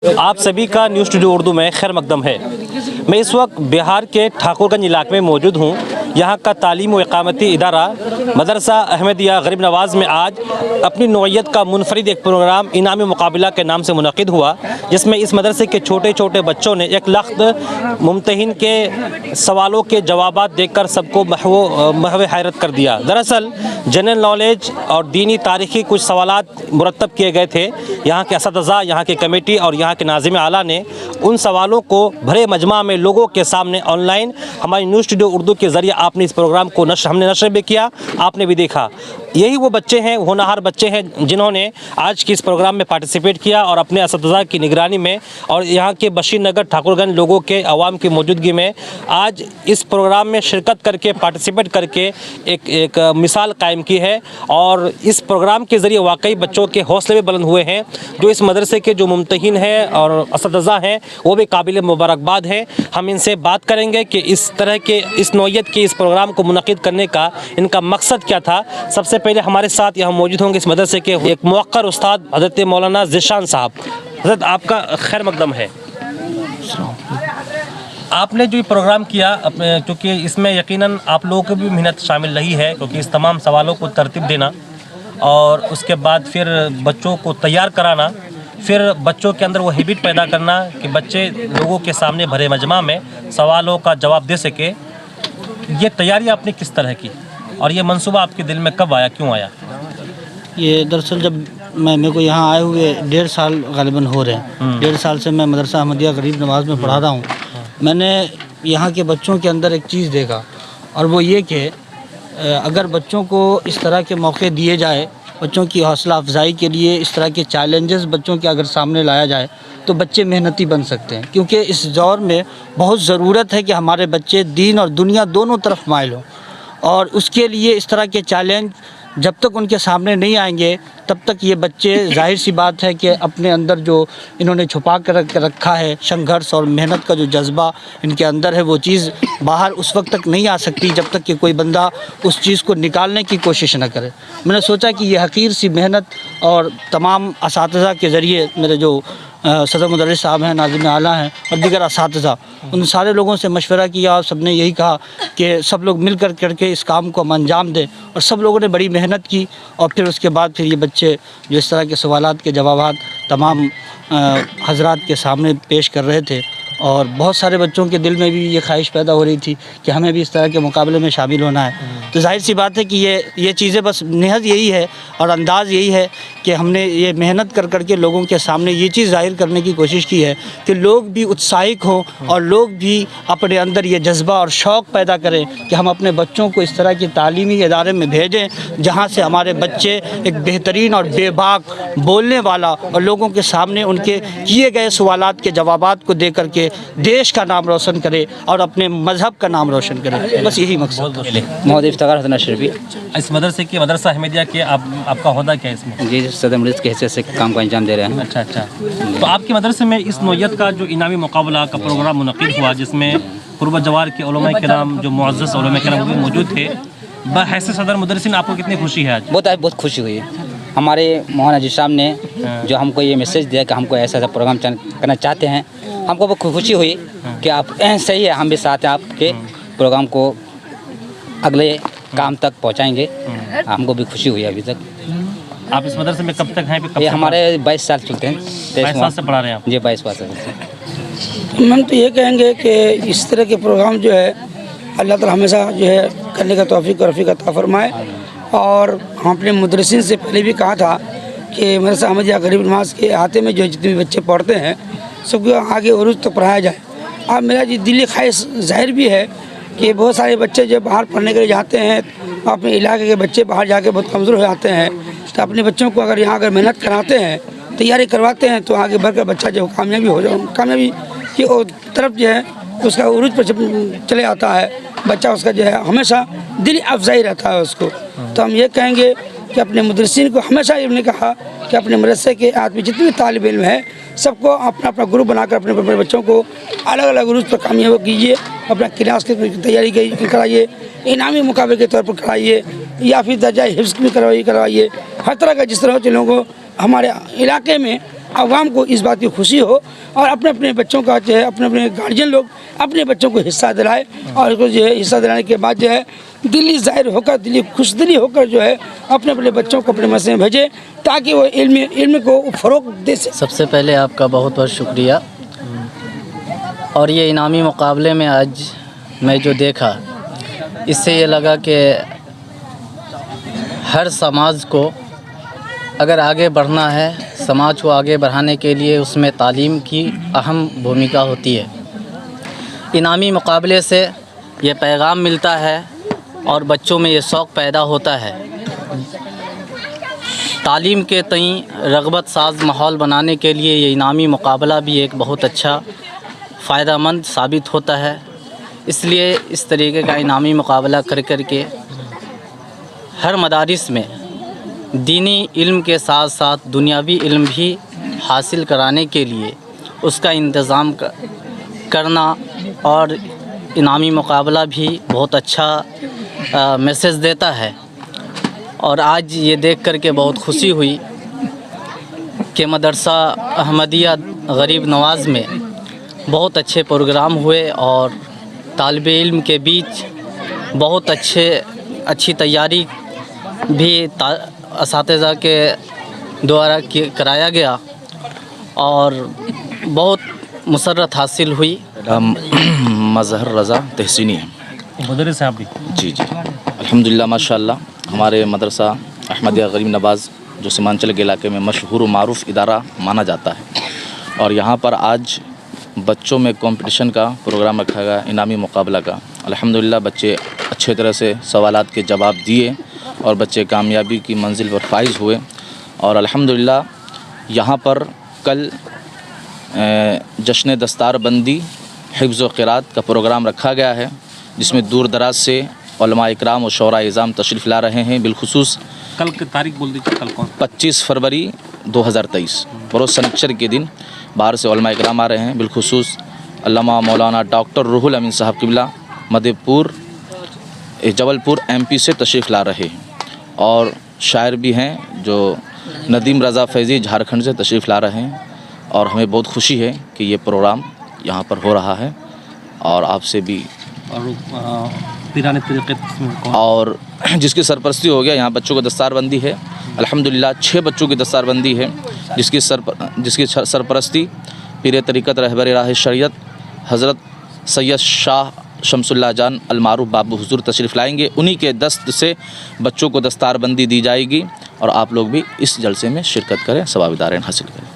आप सभी का न्यूज़ स्टूडियो उर्दू में खैर मकदम है। मैं इस वक्त बिहार के ठाकुरगंज इलाके में मौजूद हूँ। यहाँ का तालीम व इक़ामती इदारा मदरसा अहमदिया गरीब नवाज़ में आज अपनी नौइयत का मुनफरिद एक प्रोग्राम इनामी मुकाबला के नाम से मुनक़िद हुआ, जिसमें इस मदरसे के छोटे छोटे बच्चों ने 1 लाख मुम्तहिन के सवालों के जवाबात देकर सबको महव हैरत कर दिया। दरअसल जनरल नॉलेज और दीनी तारीख़ी कुछ सवालात मुरतब किए गए थे। यहाँ के असतिज़ा, यहाँ की कमेटी और यहाँ के नाज़िम आला ने उन सवालों को भरे मजमा में लोगों के सामने ऑनलाइन हमारी न्यूज़ स्टूडियो उर्दू के ज़रिए आपने इस प्रोग्राम को हमने नशर भी किया, आपने भी देखा। यही वो बच्चे हैं, होनहार बच्चे हैं जिन्होंने आज की इस प्रोग्राम में पार्टिसिपेट किया और अपने असतिज़ा की निगरानी में और यहाँ के बशीर नगर ठाकुरगंज लोगों के अवाम की मौजूदगी में आज इस प्रोग्राम में शिरकत करके पार्टिसिपेट करके एक मिसाल कायम की है। और इस प्रोग्राम के ज़रिए वाकई बच्चों के हौसले भी बुलंद हुए हैं। जो इस मदरसे के जो मुम्तहिन हैं और असतिज़ा हैं वो भी काबिल मुबारकबाद हैं। हम इनसे बात करेंगे कि इस तरह के इस नौइयत के इस प्रोग्राम को मुनक़िद करने का इनका मकसद क्या था। सबसे पहले हमारे साथ यहाँ मौजूद होंगे इस मदरसे के एक मुअक्कर उस्ताद हज़रत मौलाना ज़ीशान साहब। हज़रत आपका खैर मकदम है। आपने जो ये प्रोग्राम किया, क्योंकि इसमें यकीनन आप लोगों की भी मेहनत शामिल रही है, क्योंकि इस तमाम सवालों को तरतीब देना और उसके बाद फिर बच्चों को तैयार कराना, फिर बच्चों के अंदर वो हैबिट पैदा करना कि बच्चे लोगों के सामने भरे मजमा में सवालों का जवाब दे सके। ये तैयारी आपने किस तरह की और ये मंसूबा आपके दिल में कब आया, क्यों आया? ये दरअसल जब मेरे को यहाँ आए हुए 1.5 साल गालिबन हो रहे हैं। 1.5 साल से मैं मदरसा अहमदिया गरीब नवाज़ में पढ़ा रहा हूँ। मैंने यहाँ के बच्चों के अंदर एक चीज़ देखा और वो ये कि अगर बच्चों को इस तरह के मौके दिए जाए, बच्चों की हौसला अफजाई के लिए इस तरह के चैलेंजेस बच्चों के अगर सामने लाया जाए तो बच्चे मेहनती बन सकते हैं। क्योंकि इस दौर में बहुत ज़रूरत है कि हमारे बच्चे दीन और दुनिया दोनों तरफ माइल हों, और उसके लिए इस तरह के चैलेंज जब तक उनके सामने नहीं आएंगे तब तक ये बच्चे, जाहिर सी बात है कि अपने अंदर जो इन्होंने छुपा कर रखा है संघर्ष और मेहनत का जो जज्बा इनके अंदर है, वो चीज़ बाहर उस वक्त तक नहीं आ सकती जब तक कि कोई बंदा उस चीज़ को निकालने की कोशिश न करे। मैंने सोचा कि ये हकीर सी मेहनत और तमाम असातिज़ा के ज़रिए, मेरे जो सदर मुदर्रिस साहब हैं, नाज़िम आला हैं और दीगर असातिज़ा, उन सारे लोगों से मशवरा किया और सब ने यही कहा कि सब लोग मिल करके इस काम को हम अंजाम दें। और सब लोगों ने बड़ी मेहनत की और फिर उसके बाद फिर ये बच्चे जो इस तरह के सवालात के जवाबात तमाम हजरात के सामने पेश कर रहे थे, और बहुत सारे बच्चों के दिल में भी ये ख्वाहिश पैदा हो रही थी कि हमें भी इस तरह के मुकाबले में शामिल होना है। तो जाहिर सी बात है कि ये चीज़ें बस निहत यही है और अंदाज़ यही है कि हमने ये मेहनत कर के लोगों के सामने ये चीज़ ज़ाहिर करने की कोशिश की है कि लोग भी उत्साहित हों और लोग भी अपने अंदर ये जज्बा और शौक़ पैदा करें कि हम अपने बच्चों को इस तरह की तालीमी इदारे में भेजें जहाँ से हमारे बच्चे एक बेहतरीन और बेबाक बोलने वाला और लोगों के सामने उनके किए गए सवालात के जवाबात को दे करके देश का नाम रोशन करे और अपने मज़हब का नाम रोशन करे। बस यही मकसद है। मोहम्मद इफ्तिखार हसन अशरफी। इस मदरसे की मदरसा अहमदिया के आपका होदा क्या है इसमें? जी, सदर मुदर्रिस के हैसियत से काम को अंजाम दे रहे हैं। अच्छा। तो आपके मदरसे में इस नौइयत का जो इनामी मुकाबला का प्रोग्राम मुनक़िद हुआ, जिसमें कुर्ब जवार के उलमा किराम, जो मुअज़्ज़ज़ उलमा किराम भी मौजूद थे, बहैसियत सदर मुदर्रिसिन आपको कितनी खुशी है आज? बहुत खुशी हुई है। हमारे मौलाना जी साहब ने जो हमको ये मैसेज दिया कि हमको ऐसा प्रोग्राम करना चाहते हैं, हमको बहुत खुशी हुई कि आप सही है, हम भी साथ हैं आपके प्रोग्राम को अगले काम तक पहुंचाएंगे। हमको भी खुशी हुई अभी तक। आप इस मदरसे में कब तक हैं? ये हमारे 22 साल चलते हैं। 22 साल से पढ़ा रहे हैं आप? जी, 22 साल से। हम तो ये कहेंगे कि इस तरह के प्रोग्राम जो है अल्लाह ताला हमेशा जो है करने का तौफीक और रफ़ीक अता फरमाए। और हम अपने मुदर्रिसिन से पहले भी कहा था कि मदरसा अहमदिया गरीब नवाज़ के अहाते में जो जितने भी बच्चे पढ़ते हैं सबको आगे उरूज तक पढ़ाया जाए। और मेरा जी दिली ख्वाहिश जाहिर भी है कि बहुत सारे बच्चे जो बाहर पढ़ने के लिए जाते हैं, अपने इलाके के बच्चे बाहर जाके बहुत कमज़ोर हो जाते हैं, तो अपने बच्चों को अगर यहाँ अगर मेहनत कराते हैं, तैयारी करवाते हैं, तो आगे बढ़कर बच्चा जो कामयाबी की तरफ जो है उसका उरूज पर चले आता है। बच्चा उसका जो है हमेशा दिल अफजाई रहता है उसको। तो हम ये कहेंगे कि अपने मुदर्रिसिन को हमेशा इन्होंने कहा कि अपने मदरसे के आदमी जितने भी तालिब इल्म है सबको अपना अपना ग्रुप बनाकर अपने बच्चों को अलग अलग उरूज पर कामयाब कीजिए। अपना क्लास की तैयारी कराइए, इनामी मुकाबले के तौर पर कराइए या फिर दर्जा हिफ्ज़ भी करवाइए। हर तरह का जिस तरह के लोगों को हमारे इलाके में आवाम को इस बात की खुशी हो और अपने अपने बच्चों का जो है अपने अपने गार्जियन लोग अपने बच्चों को हिस्सा दिलाए और उसको जो है हिस्सा दिलाने के बाद जो है दिल्ली ज़ाहिर होकर दिल्ली खुशदिली होकर जो है अपने अपने बच्चों को अपने मदरसे में भेजे ताकि वो इल्म को फ़रोग़ दे सके। सबसे पहले आपका बहुत बहुत शुक्रिया। और ये इनामी मुकाबले में आज मैं जो देखा इससे ये लगा कि हर समाज को अगर आगे बढ़ना है, समाज को आगे बढ़ाने के लिए उसमें तालीम की अहम भूमिका होती है। इनामी मुकाबले से ये पैगाम मिलता है और बच्चों में ये शौक़ पैदा होता है। तालीम के तई रग़बत साज माहौल बनाने के लिए ये इनामी मुकाबला भी एक बहुत अच्छा फ़ायदेमंद साबित होता है। इसलिए इस तरीके का इनामी मुकाबला कर के हर मदारिस में दीनी इल्म के साथ साथ दुनियावी इल्म भी हासिल कराने के लिए उसका इंतज़ाम करना और इनामी मुकाबला भी बहुत अच्छा मैसेज देता है। और आज ये देख कर के बहुत खुशी हुई कि मदरसा अहमदिया गरीब नवाज़ में बहुत अच्छे प्रोग्राम हुए और तालिबे इल्म के बीच बहुत अच्छी तैयारी भी असातिज़ा के द्वारा कराया गया और बहुत मुसर्रत हासिल हुई। मज़हर रज़ा तहसीनी है। मुदर्रिस हैं आप भी? जी जी, अल्हम्दुलिल्लाह माशाअल्लाह। हमारे मदरसा अहमदिया गरीब नवाज़ जो सीमांचल के इलाके में मशहूर मारूफ़ इदारा माना जाता है और यहाँ पर आज बच्चों में कंपटीशन का प्रोग्राम रखा गया, इनामी मुकाबला का। अल्हम्दुलिल्लाह बच्चे अच्छे तरह से सवालात के जवाब दिए और बच्चे कामयाबी की मंजिल पर फाइज़ हुए। और अल्हम्दुलिल्लाह यहाँ पर कल जश्न दस्तारबंदी हिफ्ज़ व क़िरात का प्रोग्राम रखा गया है जिसमें दूर दराज से उलमा इकराम और शोरा इज़ाम तशरीफ़ ला रहे हैं। बिलखुसूस कल की तारीख बोल दीजिए, कल कौन? 25 फरवरी 2023 बरोज़ सनिच्चर के दिन बाहर से उलमा इकराम आ रहे हैं। बिलखुसूस अल्लामा मौलाना डॉक्टर रूहुल अमीन साहब किबला मधेपुर जबलपुर MP से तशरीफ़ ला रहे हैं और शायर भी हैं जो नदीम रज़ा फैज़ी झारखंड से तशरीफ़ ला रहे हैं। और हमें बहुत खुशी है कि ये प्रोग्राम यहाँ पर हो रहा है और आपसे भी और जिसकी सरपरस्ती हो गया। यहाँ बच्चों को दस्तारबंदी है, अल्हम्दुलिल्लाह 6 बच्चों की दस्तारबंदी है जिसकी सरपरस्ती पीर तरीक़त रहबर राह शरीयत हज़रत सैयद शाह शमसुल्लाह जान अलमारूफ बाबू हुजूर तशरीफ़ लाएंगे। उन्हीं के दस्त से बच्चों को दस्तारबंदी दी जाएगी और आप लोग भी इस जलसे में शिरकत करें, सवाब दारें हासिल करें।